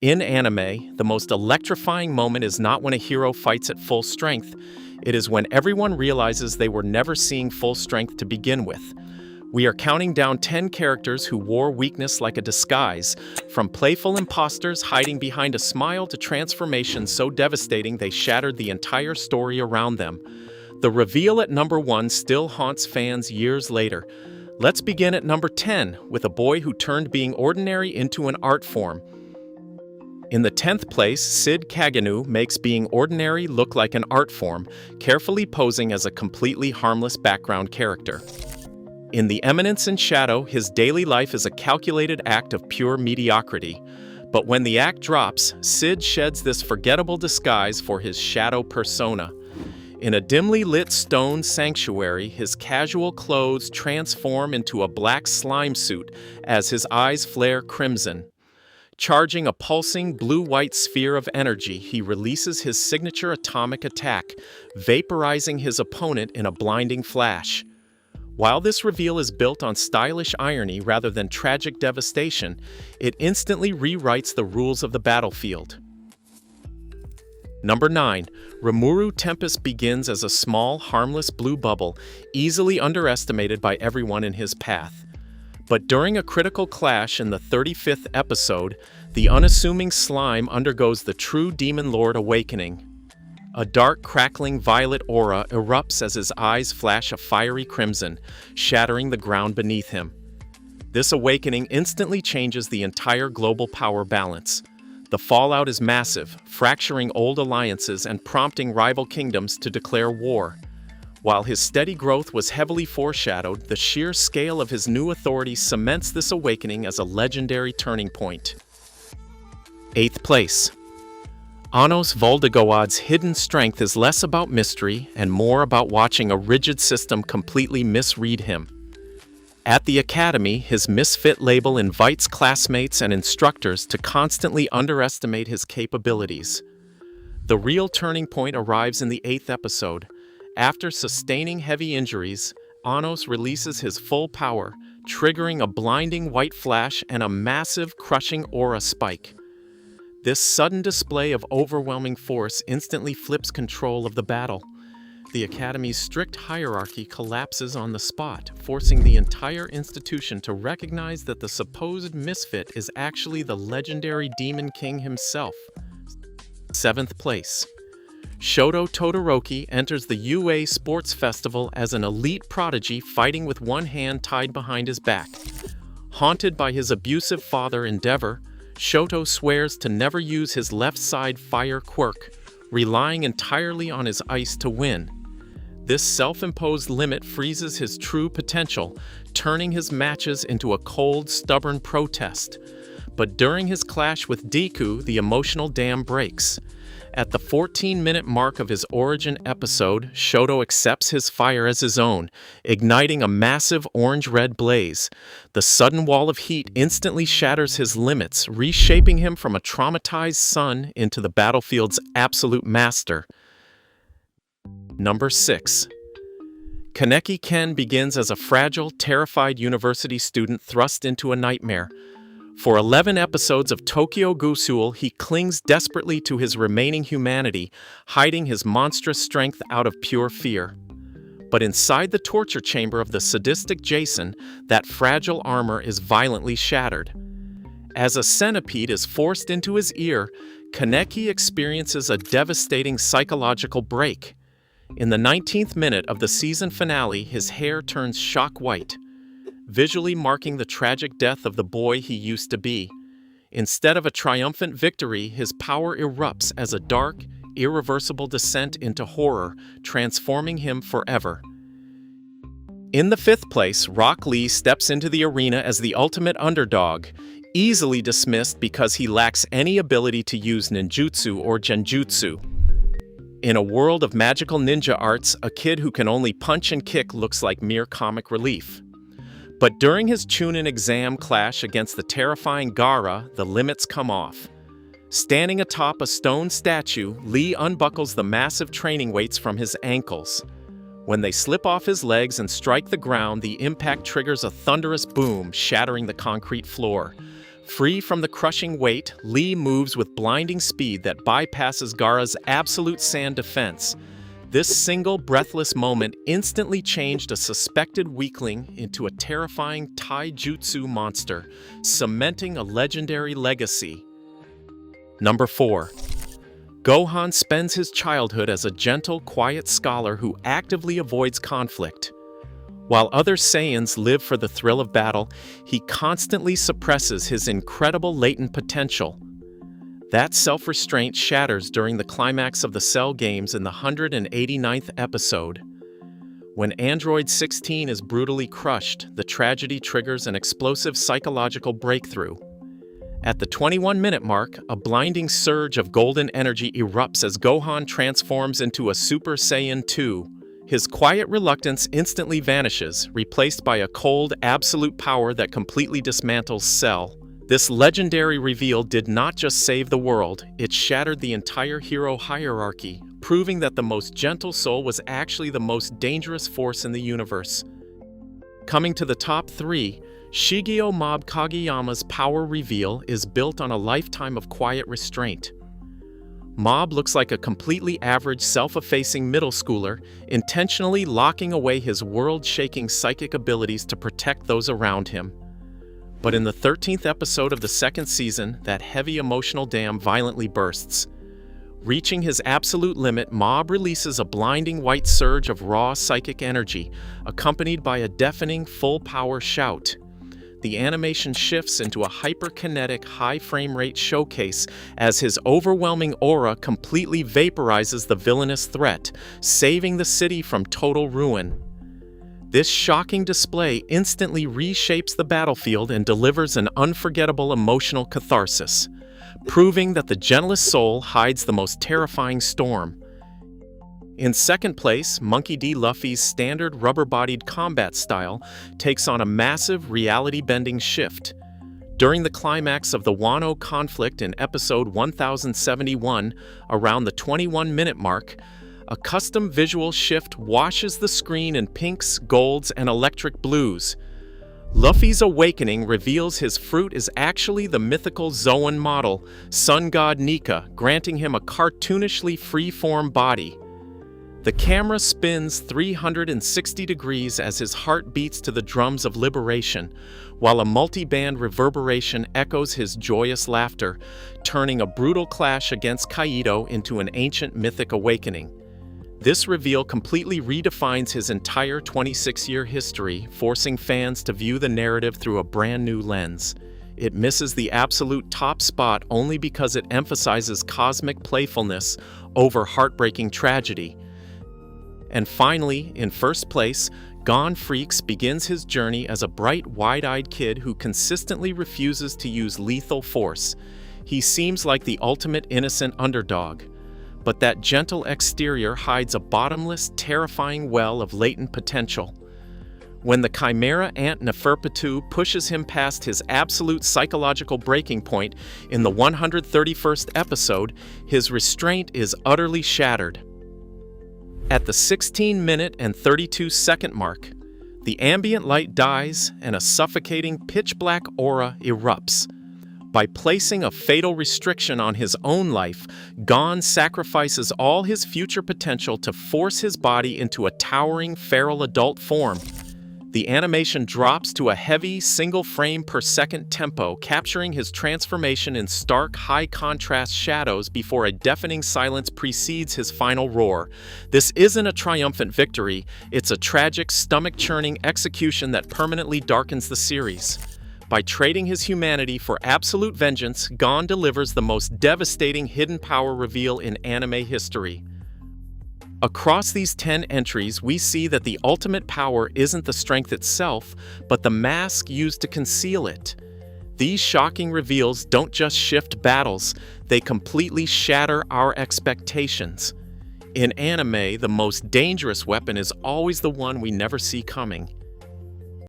In anime, the most electrifying moment is not when a hero fights at full strength, it is when everyone realizes they were never seeing full strength to begin with. We are counting down 10 characters who wore weakness like a disguise, from playful imposters hiding behind a smile to transformations so devastating they shattered the entire story around them. The reveal at number 1 still haunts fans years later. Let's begin at number 10, with a boy who turned being ordinary into an art form. In the 10th place, Sid Kaganu makes being ordinary look like an art form, carefully posing as a completely harmless background character. In The Eminence in Shadow, his daily life is a calculated act of pure mediocrity. But when the act drops, Sid sheds this forgettable disguise for his shadow persona. In a dimly lit stone sanctuary, his casual clothes transform into a black slime suit as his eyes flare crimson. Charging a pulsing blue-white sphere of energy, he releases his signature atomic attack, vaporizing his opponent in a blinding flash. While this reveal is built on stylish irony rather than tragic devastation, it instantly rewrites the rules of the battlefield. Number 9. Rimuru Tempest begins as a small, harmless blue bubble, easily underestimated by everyone in his path. But during a critical clash in the 35th episode, the unassuming slime undergoes the true Demon Lord awakening. A dark, crackling violet aura erupts as his eyes flash a fiery crimson, shattering the ground beneath him. This awakening instantly changes the entire global power balance. The fallout is massive, fracturing old alliances and prompting rival kingdoms to declare war. While his steady growth was heavily foreshadowed, the sheer scale of his new authority cements this awakening as a legendary turning point. 8th place. Anos Voldegoad's hidden strength is less about mystery and more about watching a rigid system completely misread him. At the academy, his misfit label invites classmates and instructors to constantly underestimate his capabilities. The real turning point arrives in the 8th episode. After sustaining heavy injuries, Anos releases his full power, triggering a blinding white flash and a massive, crushing aura spike. This sudden display of overwhelming force instantly flips control of the battle. The Academy's strict hierarchy collapses on the spot, forcing the entire institution to recognize that the supposed misfit is actually the legendary Demon King himself. 7th place. Shoto Todoroki enters the UA Sports Festival as an elite prodigy fighting with one hand tied behind his back. Haunted by his abusive father Endeavor, Shoto swears to never use his left side fire quirk, relying entirely on his ice to win. This self-imposed limit freezes his true potential, turning his matches into a cold, stubborn protest. But during his clash with Deku, the emotional dam breaks. At the 14-minute mark of his origin episode, Shoto accepts his fire as his own, igniting a massive orange-red blaze. The sudden wall of heat instantly shatters his limits, reshaping him from a traumatized son into the battlefield's absolute master. Number 6. Kaneki Ken begins as a fragile, terrified university student thrust into a nightmare. For 11 episodes of Tokyo Ghoul, he clings desperately to his remaining humanity, hiding his monstrous strength out of pure fear. But inside the torture chamber of the sadistic Jason, that fragile armor is violently shattered. As a centipede is forced into his ear, Kaneki experiences a devastating psychological break. In the 19th minute of the season finale, his hair turns shock white, visually marking the tragic death of the boy he used to be. Instead of a triumphant victory, his power erupts as a dark, irreversible descent into horror, transforming him forever. In the 5th place, Rock Lee steps into the arena as the ultimate underdog, easily dismissed because he lacks any ability to use ninjutsu or genjutsu. In a world of magical ninja arts, a kid who can only punch and kick looks like mere comic relief. But during his Chunin exam clash against the terrifying Gaara, the limits come off. Standing atop a stone statue, Lee unbuckles the massive training weights from his ankles. When they slip off his legs and strike the ground, the impact triggers a thunderous boom, shattering the concrete floor. Free from the crushing weight, Lee moves with blinding speed that bypasses Gaara's absolute sand defense. This single, breathless moment instantly changed a suspected weakling into a terrifying taijutsu monster, cementing a legendary legacy. Number 4. Gohan spends his childhood as a gentle, quiet scholar who actively avoids conflict. While other Saiyans live for the thrill of battle, he constantly suppresses his incredible latent potential. That self-restraint shatters during the climax of the Cell games in the 189th episode. When Android 16 is brutally crushed, the tragedy triggers an explosive psychological breakthrough. At the 21-minute mark, a blinding surge of golden energy erupts as Gohan transforms into a Super Saiyan 2. His quiet reluctance instantly vanishes, replaced by a cold, absolute power that completely dismantles Cell. This legendary reveal did not just save the world, it shattered the entire hero hierarchy, proving that the most gentle soul was actually the most dangerous force in the universe. Coming to the top 3, Shigeo Mob Kageyama's power reveal is built on a lifetime of quiet restraint. Mob looks like a completely average, self-effacing middle schooler, intentionally locking away his world-shaking psychic abilities to protect those around him. But in the 13th episode of the second season, that heavy emotional dam violently bursts. Reaching his absolute limit, Mob releases a blinding white surge of raw psychic energy, accompanied by a deafening full-power shout. The animation shifts into a hyperkinetic, high-frame-rate showcase as his overwhelming aura completely vaporizes the villainous threat, saving the city from total ruin. This shocking display instantly reshapes the battlefield and delivers an unforgettable emotional catharsis, proving that the gentlest soul hides the most terrifying storm. In second place, Monkey D. Luffy's standard rubber-bodied combat style takes on a massive reality-bending shift. During the climax of the Wano conflict in episode 1071, around the 21-minute mark, a custom visual shift washes the screen in pinks, golds, and electric blues. Luffy's awakening reveals his fruit is actually the mythical Zoan model, Sun God Nika, granting him a cartoonishly free-form body. The camera spins 360 degrees as his heart beats to the drums of liberation, while a multi-band reverberation echoes his joyous laughter, turning a brutal clash against Kaido into an ancient mythic awakening. This reveal completely redefines his entire 26-year history, forcing fans to view the narrative through a brand new lens. It misses the absolute top spot only because it emphasizes cosmic playfulness over heartbreaking tragedy. And finally, in first place, Gon Freaks begins his journey as a bright, wide-eyed kid who consistently refuses to use lethal force. He seems like the ultimate innocent underdog. But that gentle exterior hides a bottomless, terrifying well of latent potential. When the Chimera Ant Neferpitou pushes him past his absolute psychological breaking point in the 131st episode, his restraint is utterly shattered. At the 16-minute and 32-second mark, the ambient light dies and a suffocating pitch-black aura erupts. By placing a fatal restriction on his own life, Gon sacrifices all his future potential to force his body into a towering feral adult form. The animation drops to a heavy, single-frame-per-second tempo, capturing his transformation in stark, high-contrast shadows before a deafening silence precedes his final roar. This isn't a triumphant victory, it's a tragic, stomach-churning execution that permanently darkens the series. By trading his humanity for absolute vengeance, Gon delivers the most devastating hidden power reveal in anime history. Across these 10 entries, we see that the ultimate power isn't the strength itself, but the mask used to conceal it. These shocking reveals don't just shift battles, they completely shatter our expectations. In anime, the most dangerous weapon is always the one we never see coming.